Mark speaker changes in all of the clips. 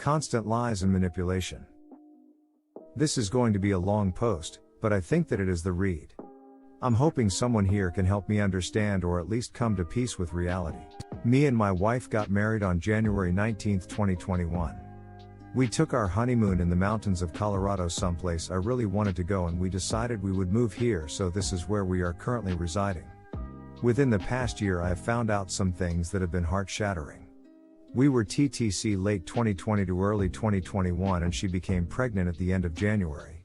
Speaker 1: constant lies and manipulation. This is going to be a long post, but I think that it is the read. I'm hoping someone here can help me understand or at least come to peace with reality. Me and my wife got married on January 19, 2021. We took our honeymoon in the mountains of Colorado, someplace I really wanted to go, and we decided we would move here, so this is where we are currently residing. Within the past year I have found out some things that have been heart-shattering. We were TTC late 2020 to early 2021 and she became pregnant at the end of January.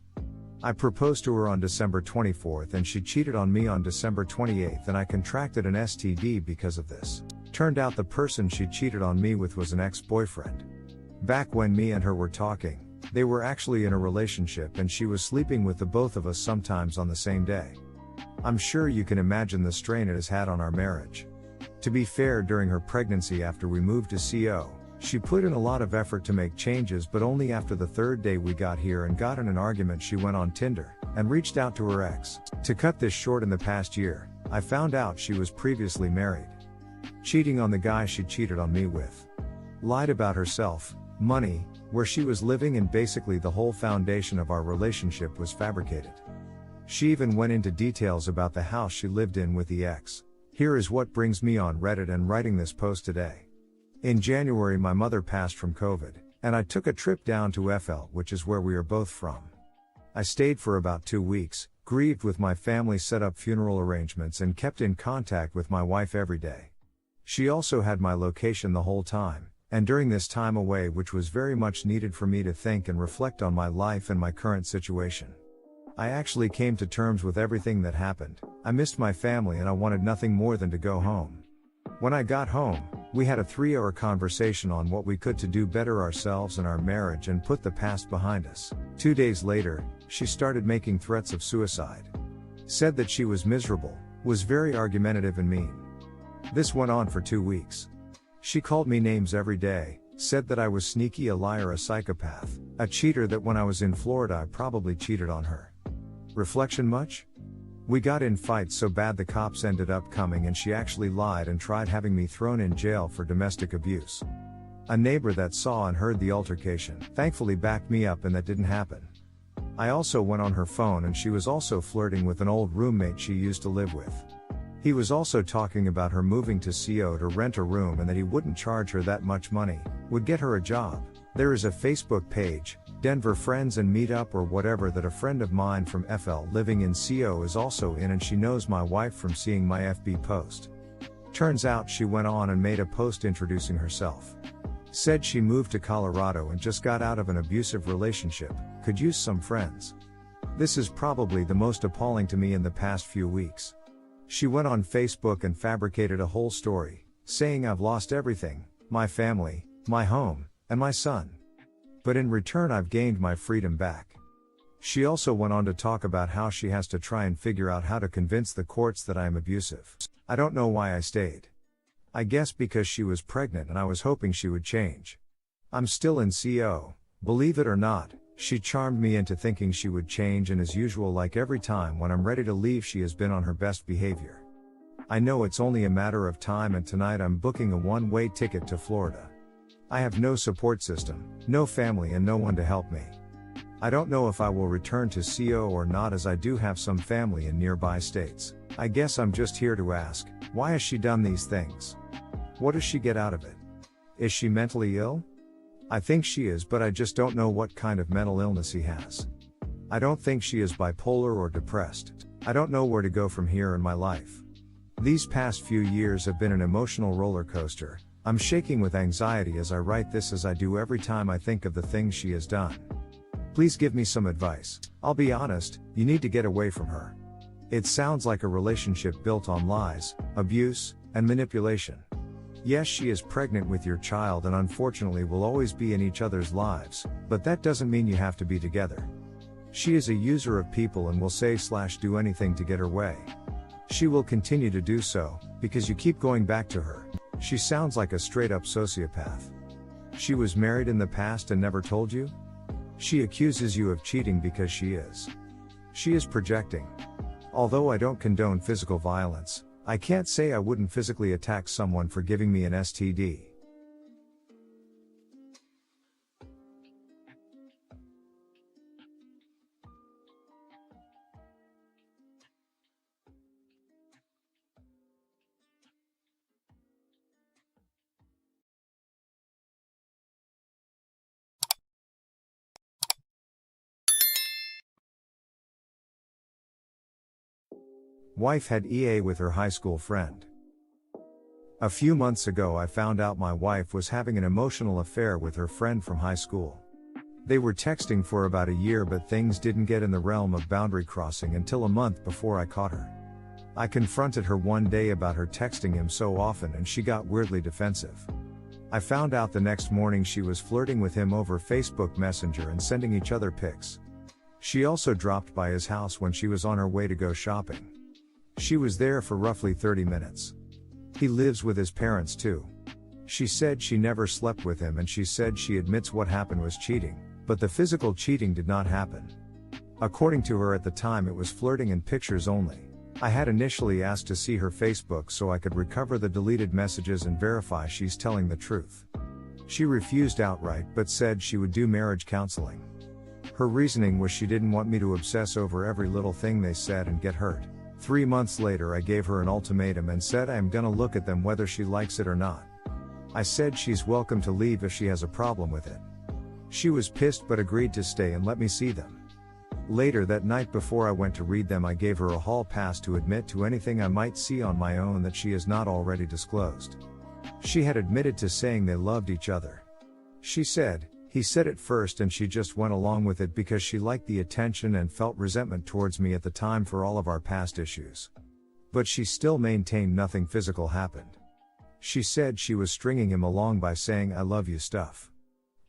Speaker 1: I proposed to her on December 24th and she cheated on me on December 28th, and I contracted an STD because of this. Turned out the person she cheated on me with was an ex-boyfriend. Back when me and her were talking, they were actually in a relationship and she was sleeping with the both of us sometimes on the same day. I'm sure you can imagine the strain it has had on our marriage. To be fair, during her pregnancy after we moved to CO, she put in a lot of effort to make changes, but only after the third day we got here and got in an argument she went on Tinder and reached out to her ex. To cut this short, in the past year, I found out she was previously married. Cheating on the guy she cheated on me with. Lied about herself, money, where she was living, and basically the whole foundation of our relationship was fabricated. She even went into details about the house she lived in with the ex. Here is what brings me on Reddit and writing this post today. In January my mother passed from COVID, and I took a trip down to FL, which is where we are both from. I stayed for about 2 weeks, grieved with my family, set up funeral arrangements, and kept in contact with my wife every day. She also had my location the whole time, and during this time away, which was very much needed for me to think and reflect on my life and my current situation. I actually came to terms with everything that happened. I missed my family and I wanted nothing more than to go home. When I got home, we had a 3-hour conversation on what we could to do better ourselves and our marriage and put the past behind us. 2 days later, she started making threats of suicide. Said that she was miserable, was very argumentative and mean. This went on for 2 weeks. She called me names every day, said that I was sneaky, a liar, a psychopath, a cheater, that when I was in Florida I probably cheated on her. Reflection much? We got in fights so bad the cops ended up coming, and she actually lied and tried having me thrown in jail for domestic abuse. A neighbor that saw and heard the altercation thankfully backed me up and that didn't happen. I also went on her phone and she was also flirting with an old roommate she used to live with. He was also talking about her moving to CO to rent a room and that he wouldn't charge her that much money, would get her a job. There is a Facebook page, Denver Friends and Meetup or whatever, that a friend of mine from FL living in CO is also in, and she knows my wife from seeing my FB post. Turns out she went on and made a post introducing herself. Said she moved to Colorado and just got out of an abusive relationship, could use some friends. This is probably the most appalling to me in the past few weeks. She went on Facebook and fabricated a whole story, saying I've lost everything, my family, my home, and my son. But in return I've gained my freedom back. She also went on to talk about how she has to try and figure out how to convince the courts that I am abusive. I don't know why I stayed. I guess because she was pregnant and I was hoping she would change. I'm still in CO, believe it or not. She charmed me into thinking she would change, and as usual, like every time when I'm ready to leave, she has been on her best behavior. I know it's only a matter of time, and tonight I'm booking a one-way ticket to Florida. I have no support system, no family, and no one to help me. I don't know if I will return to CO or not, as I do have some family in nearby states. I guess I'm just here to ask, why has she done these things? What does she get out of it? Is she mentally ill? I think she is, but I just don't know what kind of mental illness he has. I don't think she is bipolar or depressed. I don't know where to go from here in my life. These past few years have been an emotional roller coaster. I'm shaking with anxiety as I write this, as I do every time I think of the things she has done. Please give me some advice. I'll be honest, you need to get away from her. It sounds like a relationship built on lies, abuse, and manipulation. Yes, she is pregnant with your child and unfortunately will always be in each other's lives, but that doesn't mean you have to be together. She is a user of people and will say/do anything to get her way. She will continue to do so, because you keep going back to her. She sounds like a straight-up sociopath. She was married in the past and never told you? She accuses you of cheating because she is. She is projecting. Although I don't condone physical violence, I can't say I wouldn't physically attack someone for giving me an STD. Wife had EA with her high school friend. A few months ago I found out my wife was having an emotional affair with her friend from high school. They were texting for about a year, but things didn't get in the realm of boundary crossing until a month before I caught her. I confronted her one day about her texting him so often and she got weirdly defensive. I found out the next morning she was flirting with him over Facebook Messenger and sending each other pics. She also dropped by his house when she was on her way to go shopping. She was there for roughly 30 minutes. He lives with his parents too. She said she never slept with him and she said she admits what happened was cheating, but the physical cheating did not happen. According to her at the time it was flirting and pictures only. I had initially asked to see her Facebook so I could recover the deleted messages and verify she's telling the truth. She refused outright but said she would do marriage counseling. Her reasoning was she didn't want me to obsess over every little thing they said and get hurt. 3 months later I gave her an ultimatum and said I am gonna look at them whether she likes it or not. I said she's welcome to leave if she has a problem with it. She was pissed but agreed to stay and let me see them. Later that night before I went to read them I gave her a hall pass to admit to anything I might see on my own that she has not already disclosed. She had admitted to saying they loved each other. She said, he said it first and she just went along with it because she liked the attention and felt resentment towards me at the time for all of our past issues. But she still maintained nothing physical happened. She said she was stringing him along by saying I love you stuff.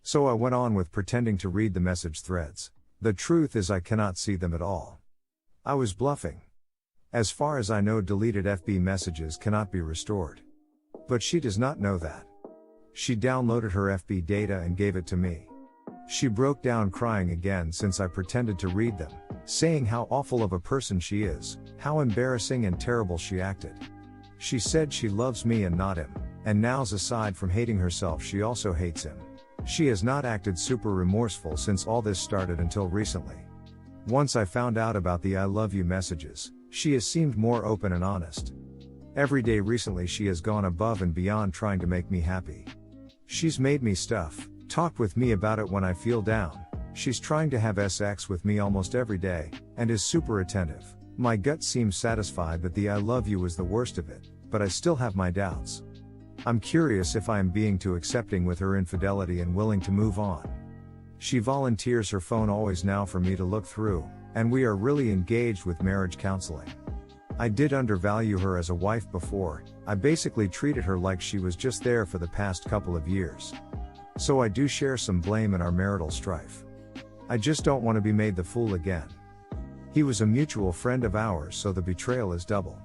Speaker 1: So I went on with pretending to read the message threads. The truth is I cannot see them at all. I was bluffing. As far as I know deleted FB messages cannot be restored. But she does not know that. She downloaded her FB data and gave it to me. She broke down crying again since I pretended to read them, saying how awful of a person she is, how embarrassing and terrible she acted. She said she loves me and not him, and now aside from hating herself she also hates him. She has not acted super remorseful since all this started until recently. Once I found out about the I love you messages, she has seemed more open and honest. Every day recently she has gone above and beyond trying to make me happy. She's made me stuff, talked with me about it when I feel down, she's trying to have sex with me almost every day, and is super attentive. My gut seems satisfied that the I love you was the worst of it, but I still have my doubts. I'm curious if I am being too accepting with her infidelity and willing to move on. She volunteers her phone always now for me to look through, and we are really engaged with marriage counseling. I did undervalue her as a wife before, I basically treated her like she was just there for the past couple of years. So I do share some blame in our marital strife. I just don't want to be made the fool again. He was a mutual friend of ours, so the betrayal is double.